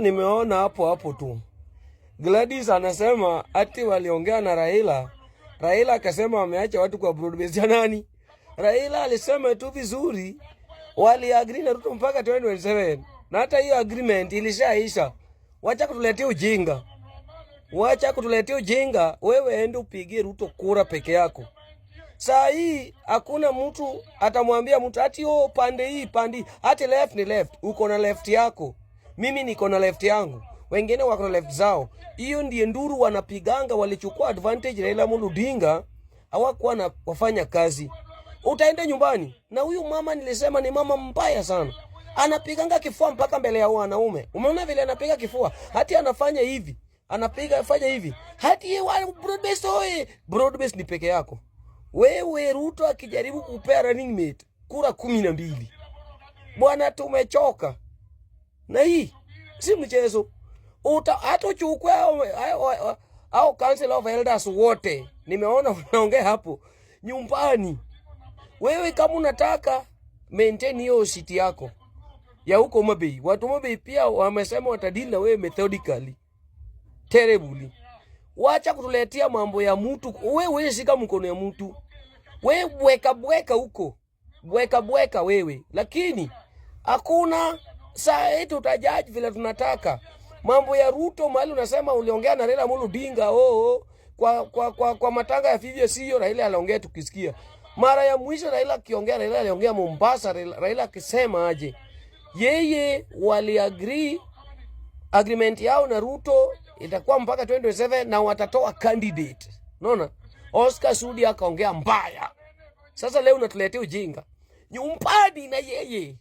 Nimeona hapo tu Gladys anasema ati waliongea na Raila. Raila akasema wameacha watu kwa broadbase ya nani? Raila alisema tu vizuri wali agree na Ruto mpaka 2027. Na hata hiyo agreement ilishaisha. Wacha kutuletea ujinga. Wacha kutuletea ujinga. Wewe ende upigie Ruto kura peke yako. Saa hii hakuna mtu atamwambia mtu ati pande hii pande. Ati left ni left. Uko na left yako. Mimi niko na left yangu. Wengine wako na left zao. Hiyo ndiye nduru wanapiganga, walichukua advantage Raila Amolo Odinga, hawakuwa na wafanya kazi. Utaenda nyumbani na huyu mama nilisema ni mama mbaya sana. Anapiganga kifua mpaka mbele ya wanaume. Umeona vile anapiga kifua? Hati anafanya hivi. Fanya hivi. Hati yeye broadbase oe. Broadbase ni peke yako. Wewe Ruto akijaribu kupea running mate kura 12. Bwana tumechoka. Na hii si mchezo. Hata uchukue au council of elders wote. Nimeona wanaongea hapo nyumbani. Wewe kama unataka maintain hiyo city yako ya huko Mabei. Watu Mabei pia wamesema watadili na wewe methodically. Terribly. Wacha kutuletea mambo ya mtu. Wewe shika mkono ya mtu. Wewe bweka huko. Bweka wewe. Lakini hakuna saa yetu utajaji vile tunataka. Mambo ya Ruto mahali unasema uliongea na Raila Amolo Odinga kwa matanga ya vivyo sio Raila aliongea tukisikia. Mara ya mwisho Raila akiongea, Raila aliongea Mombasa. Raila akisema aje yeye wali agreement yao na Ruto itakuwa mpaka 2027 na watatoa candidate. Unaona? Oscar Sudi akaongea mbaya. Sasa leo unatuletea ujinga. Nyumbani na yeye